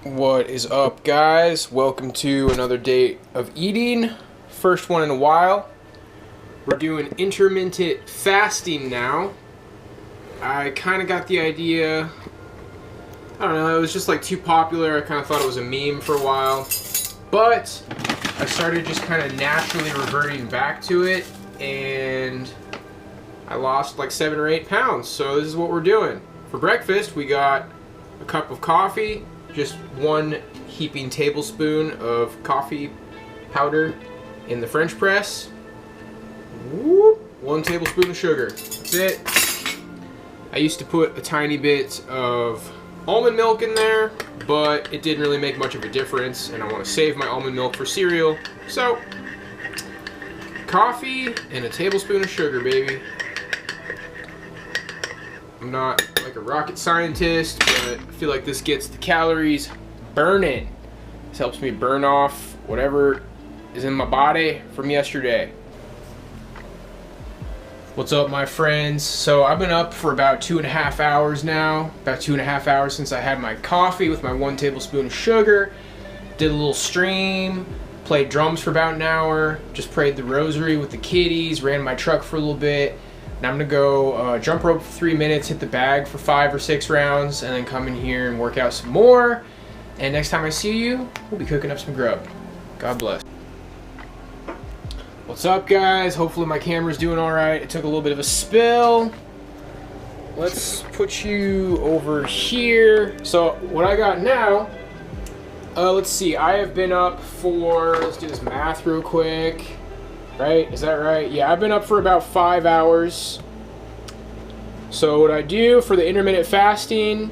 What is up, guys? Welcome to another day of eating. First one in a while. We're doing intermittent fasting now. I kind of got the idea, I don't know, it was just like too popular. I kind of thought it was a meme for a while. But I started just kind of naturally reverting back to it, and I lost like 7 or 8 pounds. So this is what we're doing. For breakfast, we got a cup of coffee, just 1 heaping tablespoon of coffee powder in the French press. Whoop, 1 tablespoon of sugar. That's it. I used to put a tiny bit of almond milk in there, but it didn't really make much of a difference, and I want to save my almond milk for cereal. So, coffee and a tablespoon of sugar, baby. I'm not like a rocket scientist, but I feel like this gets the calories burning. This helps me burn off whatever is in my body from yesterday. What's up, my friends? So I've been up for about 2.5 hours now. About 2.5 hours since I had my coffee with my 1 tablespoon of sugar. Did a little stream, played drums for about an hour, just prayed the rosary with the kiddies, ran my truck for a little bit. And I'm gonna go jump rope for 3 minutes, hit the bag for 5 or 6 rounds, and then come in here and work out some more. And next time I see you, we'll be cooking up some grub. God bless. What's up, guys? Hopefully my camera's doing all right. It took a little bit of a spill. Let's put you over here. So what I got now, let's see. I have been up for, let's do this math real quick. Right? Is that right? Yeah, I've been up for about 5 hours. So what I do for the intermittent fasting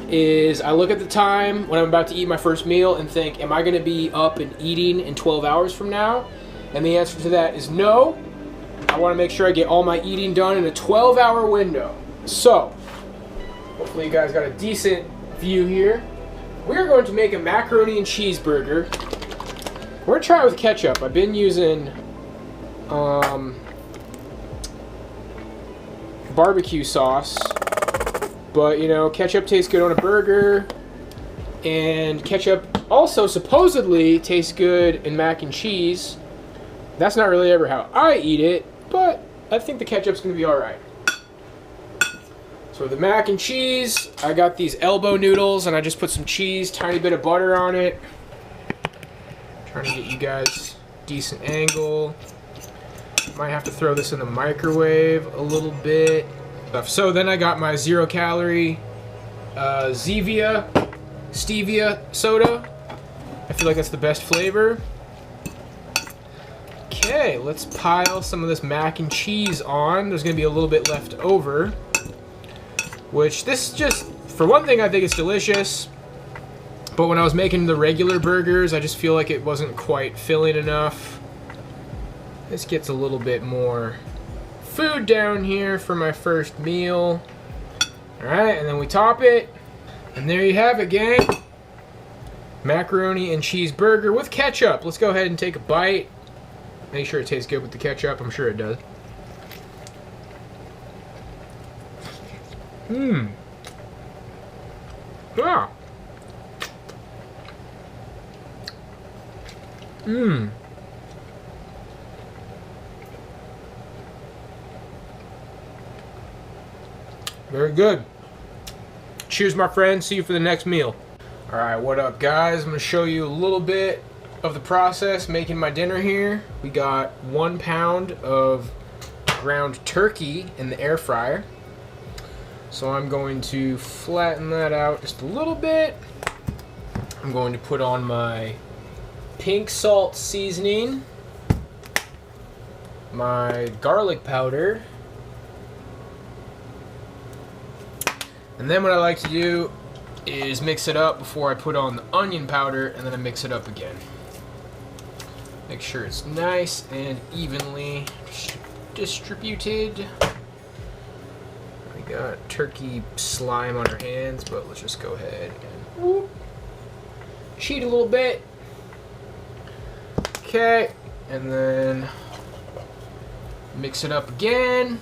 is I look at the time when I'm about to eat my first meal and think, am I going to be up and eating in 12 hours from now? And the answer to that is no. I want to make sure I get all my eating done in a 12-hour window. So, hopefully you guys got a decent view here. We're going to make a macaroni and cheeseburger. We're going to try it with ketchup. I've been using barbecue sauce, but you know, ketchup tastes good on a burger, and ketchup also supposedly tastes good in mac and cheese. That's not really ever how I eat it, but I think the ketchup's going to be alright. So the mac and cheese, I got these elbow noodles, and I just put some cheese, tiny bit of butter on it. Trying to get you guys decent angle. Might have to throw this in the microwave a little bit. So then I got my 0-calorie stevia soda. I feel like that's the best flavor. Okay, let's pile some of this mac and cheese on. There's going to be a little bit left over. Which, this just, for one thing, I think it's delicious. But when I was making the regular burgers, I just feel like it wasn't quite filling enough. This gets a little bit more food down here for my first meal. Alright, and then we top it. And there you have it, gang. Macaroni and cheeseburger with ketchup. Let's go ahead and take a bite. Make sure it tastes good with the ketchup. I'm sure it does. Ah. Very good. Cheers, my friends. See you for the next meal. Alright, what up, guys? I'm going to show you a little bit of the process making my dinner here. We got 1 pound of ground turkey in the air fryer. So I'm going to flatten that out just a little bit. I'm going to put on my pink salt seasoning, my garlic powder, and then what I like to do is mix it up before I put on the onion powder, and then I mix it up again. Make sure it's nice and evenly distributed. We got turkey slime on our hands, but let's just go ahead and cheat a little bit. Okay, and then mix it up again.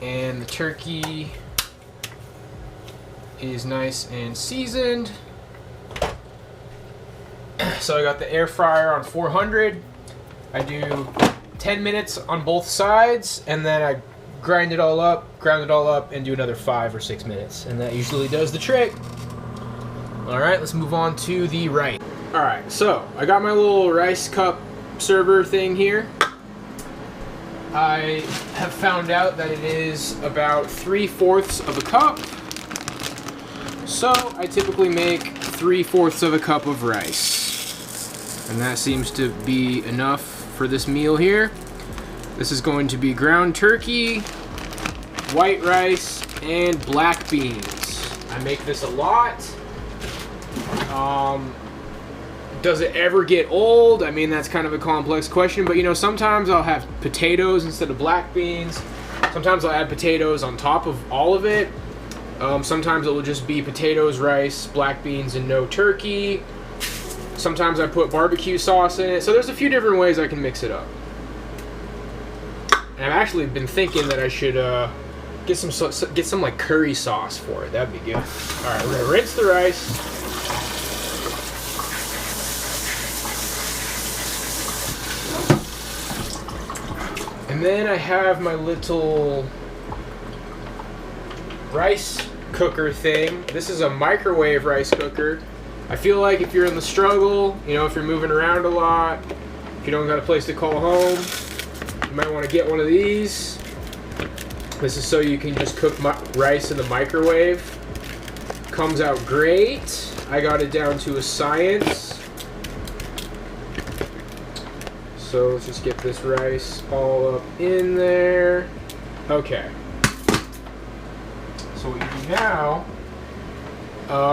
And the turkey is nice and seasoned. So I got the air fryer on 400. I do 10 minutes on both sides, and then I ground it all up, and do another 5 or 6 minutes. And that usually does the trick. Alright, let's move on to the rice. Alright, so I got my little rice cup server thing here. I have found out that it is about 3/4 of a cup. So I typically make 3/4 of a cup of rice. And that seems to be enough for this meal here. This is going to be ground turkey, white rice, and black beans. I make this a lot. Does it ever get old? I mean, that's kind of a complex question, but you know, sometimes I'll have potatoes instead of black beans. Sometimes I'll add potatoes on top of all of it. Sometimes it will just be potatoes, rice, black beans, and no turkey. Sometimes I put barbecue sauce in it. So there's a few different ways I can mix it up. And I've actually been thinking that I should get some like curry sauce for it. That'd be good. All right, we're gonna rinse the rice. And then I have my little rice cooker thing. This is a microwave rice cooker. I feel like if you're in the struggle, you know, if you're moving around a lot, if you don't got a place to call home, you might want to get one of these. This is so you can just cook rice in the microwave. Comes out great. I got it down to a science. So let's just get this rice all up in there. Okay. So what you do now,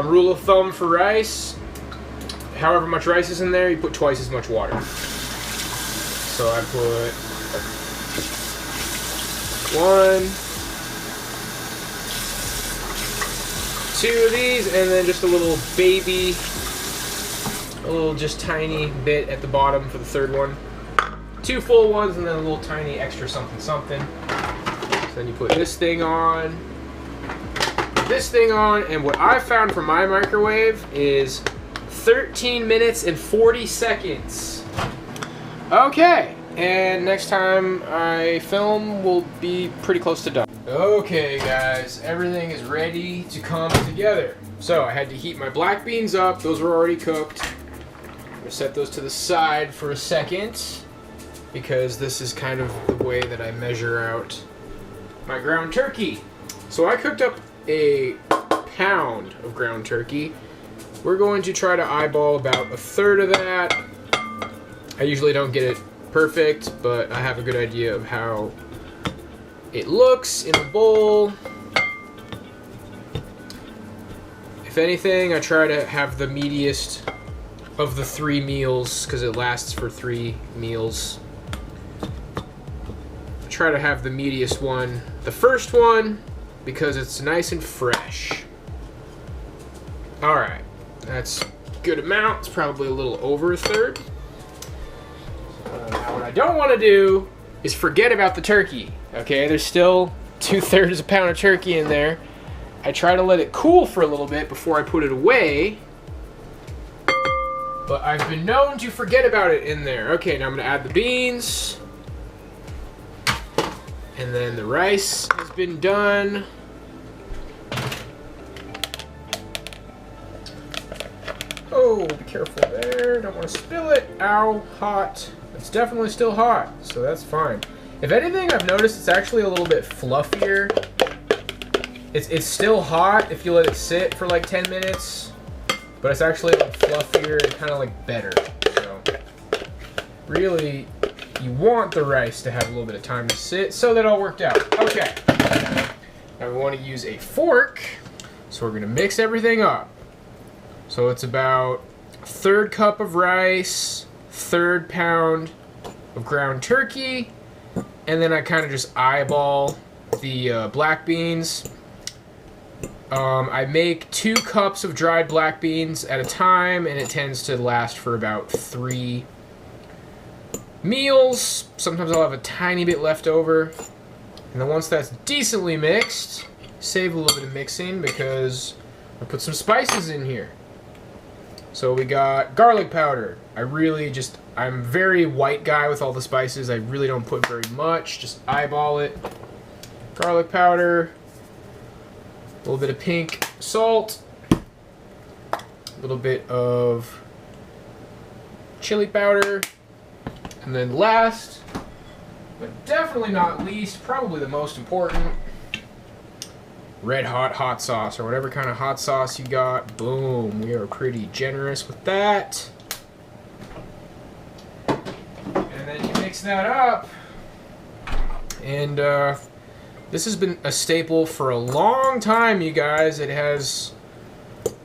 rule of thumb for rice, however much rice is in there, you put twice as much water. So I put 1, 2 of these, and then just a little baby, a little just tiny bit at the bottom for the third one. 2 full ones, and then a little tiny extra something something. So then you put this thing on, and what I found from my microwave is 13 minutes and 40 seconds. Okay, and next time I film, we'll be pretty close to done. Okay guys, everything is ready to come together. So I had to heat my black beans up. Those were already cooked. I'm gonna set those to the side for a second, because this is kind of the way that I measure out my ground turkey. So I cooked up a pound of ground turkey. We're going to try to eyeball about 1/3 of that. I usually don't get it perfect, but I have a good idea of how it looks in a bowl. If anything, I try to have the meatiest of the 3 meals, because it lasts for 3 meals. Try to have the meatiest one, the first one, because it's nice and fresh. Alright, that's a good amount. It's probably a little over 1/3. Now what I don't want to do is forget about the turkey. Okay, there's still 2/3 of a pound of turkey in there. I try to let it cool for a little bit before I put it away, but I've been known to forget about it in there. Okay, now I'm going to add the beans. And then the rice has been done. Oh, be careful there. Don't want to spill it. Ow, hot. It's definitely still hot, so that's fine. If anything, I've noticed it's actually a little bit fluffier. It's still hot if you let it sit for like 10 minutes, but it's actually like fluffier and kind of like better. So really, you want the rice to have a little bit of time to sit, so that all worked out. Okay. Now we want to use a fork, so we're going to mix everything up. So it's about 1/3 cup of rice, 1/3 pound of ground turkey, and then I kind of just eyeball the black beans. I make 2 cups of dried black beans at a time, and it tends to last for about 3 meals. Sometimes I'll have a tiny bit left over. And then once that's decently mixed, save a little bit of mixing, because I put some spices in here. So we got garlic powder. I'm very white guy with all the spices. I really don't put very much, just eyeball it. Garlic powder, a little bit of pink salt, a little bit of chili powder, and then last, but definitely not least, probably the most important, red hot sauce, or whatever kind of hot sauce you got. Boom, we are pretty generous with that. And then you mix that up, and this has been a staple for a long time, you guys. It has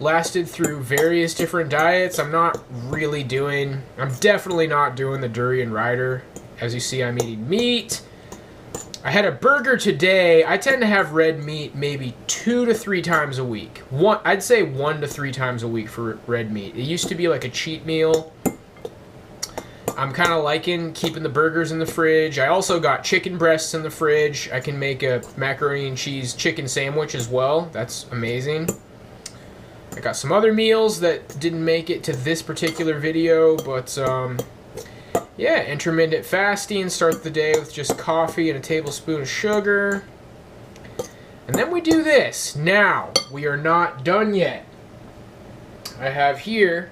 lasted through various different diets. I'm definitely not doing the durian rider. As you see, I'm eating meat. I had a burger today. I tend to have red meat maybe 2 to 3 times a week. I'd say 1 to 3 times a week for red meat. It used to be like a cheat meal. I'm kind of liking keeping the burgers in the fridge. I also got chicken breasts in the fridge. I can make a macaroni and cheese chicken sandwich as well. That's amazing. I got some other meals that didn't make it to this particular video, but yeah, intermittent fasting. Start the day with just coffee and a tablespoon of sugar. And then we do this. Now, we are not done yet. I have here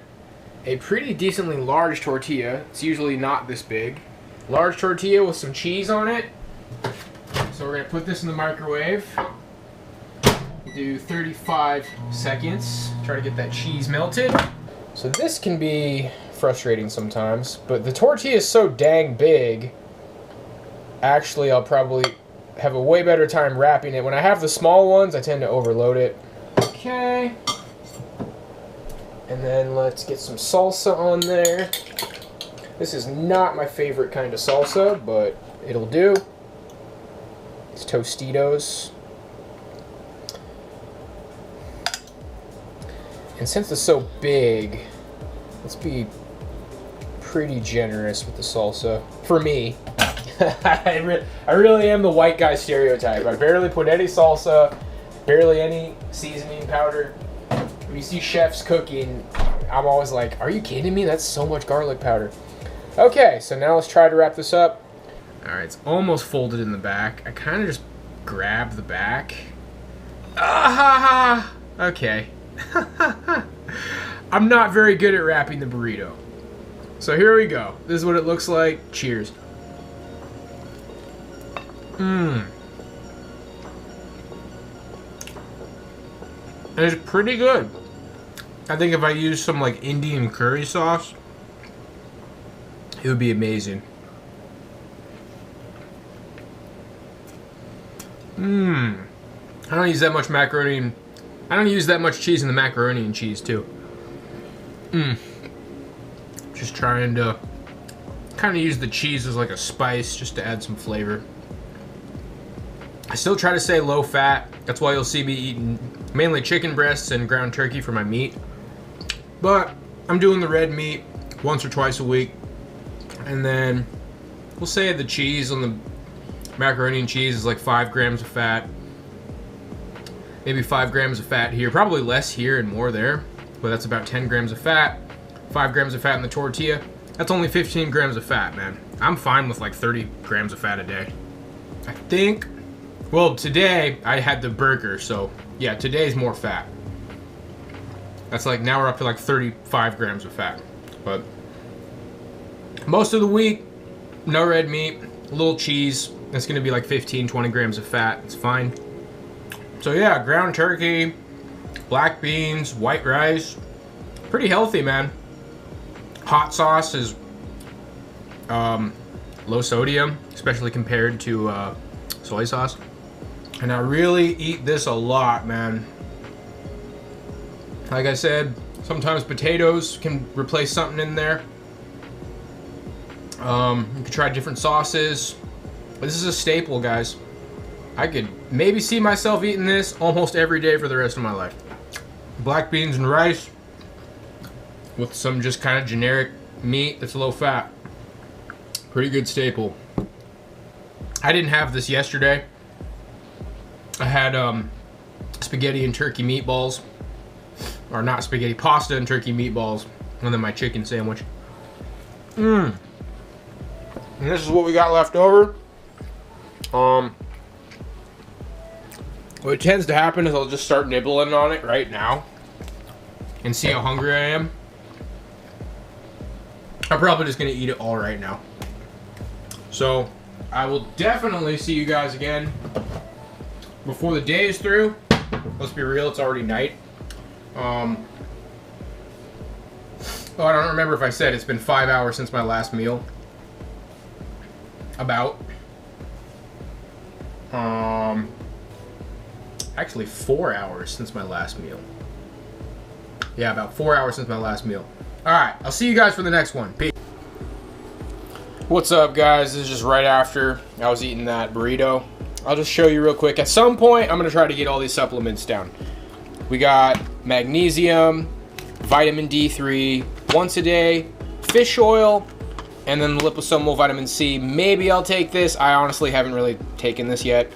a pretty decently large tortilla. It's usually not this big. Large tortilla with some cheese on it. So we're going to put this in the microwave. Do 35 seconds. Try to get that cheese melted. So this can be frustrating sometimes, but the tortilla is so dang big. Actually, I'll probably have a way better time wrapping it. When I have the small ones, I tend to overload it. Okay. And then let's get some salsa on there. This is not my favorite kind of salsa, but it'll do. It's Tostitos. And since it's so big, let's be pretty generous with the salsa. For me. I really am the white guy stereotype. I barely put any salsa, barely any seasoning powder. When you see chefs cooking, I'm always like, are you kidding me? That's so much garlic powder. Okay, so now let's try to wrap this up. Alright, it's almost folded in the back. I kind of just grabbed the back. Ah! Okay. I'm not very good at wrapping the burrito. So here we go. This is what it looks like. Cheers. It's pretty good. I think if I used some like Indian curry sauce, it would be amazing. I don't use that much macaroni. I don't use that much cheese in the macaroni and cheese too. Just trying to kind of use the cheese as like a spice just to add some flavor. I still try to stay low fat. That's why you'll see me eating mainly chicken breasts and ground turkey for my meat. But I'm doing the red meat once or twice a week. And then we'll say the cheese on the macaroni and cheese is like 5 grams of fat. Maybe 5 grams of fat here. Probably less here and more there. But that's about 10 grams of fat. 5 grams of fat in the tortilla. That's only 15 grams of fat, man. I'm fine with like 30 grams of fat a day. I think. Well, today I had the burger, so yeah, today's more fat. That's like, now we're up to like 35 grams of fat. But most of the week, no red meat, a little cheese. That's gonna be like 15, 20 grams of fat. It's fine. So yeah, ground turkey, black beans, white rice. Pretty healthy, man. Hot sauce is low sodium, especially compared to soy sauce. And I really eat this a lot, man. Like I said, sometimes potatoes can replace something in there. You can try different sauces. But this is a staple, guys. I could maybe see myself eating this almost every day for the rest of my life. Black beans and rice with some just kind of generic meat that's low fat. Pretty good staple. I didn't have this yesterday. I had spaghetti and turkey meatballs. Or not spaghetti, pasta and turkey meatballs. And then my chicken sandwich. And this is what we got left over. What tends to happen is I'll just start nibbling on it right now and see how hungry I am. I'm probably just gonna eat it all right now. So I will definitely see you guys again before the day is through. Let's be real, it's already night. Oh, I don't remember if I said it's been 5 hours since my last meal. About. Actually 4 hours since my last meal. Yeah, about 4 hours since my last meal. Alright, I'll see you guys for the next one. Peace. What's up, guys? This is just right after I was eating that burrito. I'll just show you real quick. At some point, I'm going to try to get all these supplements down. We got magnesium, vitamin D3, once a day, fish oil, and then liposomal vitamin C. Maybe I'll take this. I honestly haven't really taken this yet.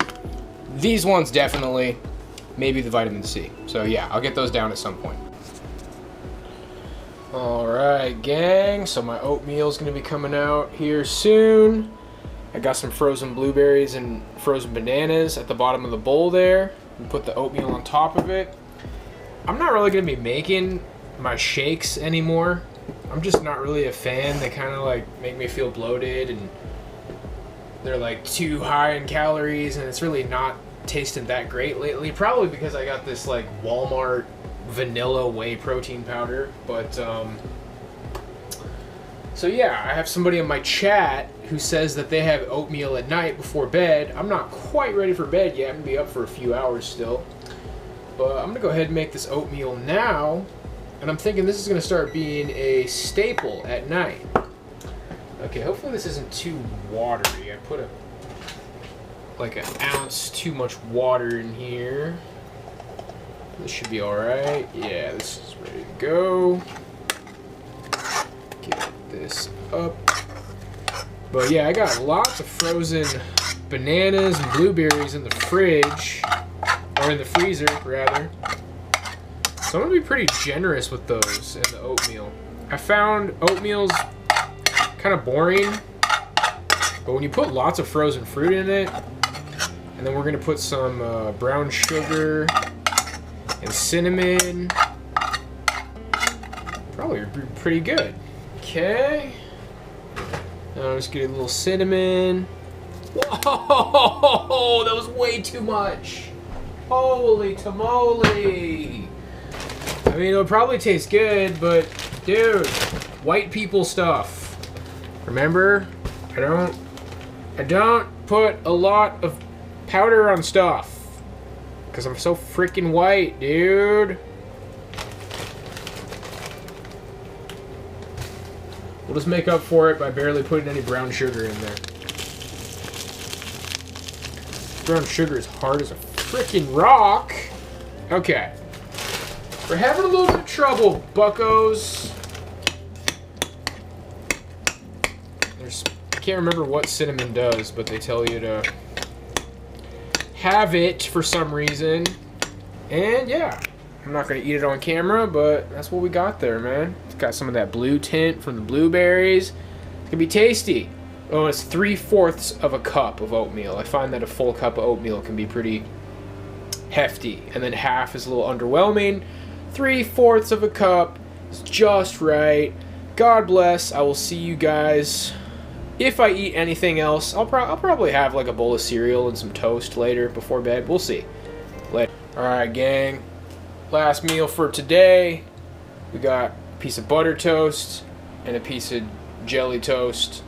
These ones definitely. Maybe the vitamin C. So yeah, I'll get those down at some point. Alright, gang. So my oatmeal is going to be coming out here soon. I got some frozen blueberries and frozen bananas at the bottom of the bowl there. And put the oatmeal on top of it. I'm not really going to be making my shakes anymore. I'm just not really a fan. They kind of like make me feel bloated and they're like too high in calories and it's really not tasted that great lately. Probably because I got this like Walmart vanilla whey protein powder. But so yeah, I have somebody in my chat who says that they have oatmeal at night before bed. I'm not quite ready for bed yet. I'm gonna be up for a few hours still. But I'm gonna go ahead and make this oatmeal now. And I'm thinking this is gonna start being a staple at night. Okay, hopefully this isn't too watery. I put like an ounce too much water in here. This should be alright. Yeah, this is ready to go. Get this up. But yeah, I got lots of frozen bananas and blueberries in the fridge. Or in the freezer, rather. So I'm going to be pretty generous with those in the oatmeal. I found oatmeal's kind of boring. But when you put lots of frozen fruit in it, and then we're going to put some brown sugar and cinnamon, probably pretty good. Okay. Now I'm just getting a little cinnamon. Whoa, that was way too much. Holy tamale. I mean, it'll probably taste good, but dude, white people stuff. Remember? I don't put a lot of powder on stuff. Because I'm so freaking white, dude. We'll just make up for it by barely putting any brown sugar in there. Brown sugar is hard as a freaking rock. Okay. We're having a little bit of trouble, buckos. I can't remember what cinnamon does, but they tell you to have it for some reason. And yeah, I'm not going to eat it on camera, but that's what we got there, man. It's got some of that blue tint from the blueberries. It's going to be tasty. Oh, it's 3/4 of a cup of oatmeal. I find that a full cup of oatmeal can be pretty hefty, and then half is a little underwhelming. 3/4 of a cup is just right. God bless. I will see you guys. If I eat anything else, I'll probably have like a bowl of cereal and some toast later before bed. We'll see. Later. Alright, gang. Last meal for today. We got a piece of butter toast and a piece of jelly toast.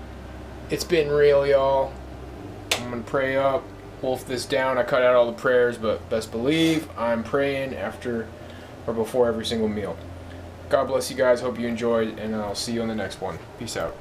It's been real, y'all. I'm going to pray up, wolf this down. I cut out all the prayers, but best believe I'm praying after or before every single meal. God bless you guys. Hope you enjoyed, and I'll see you on the next one. Peace out.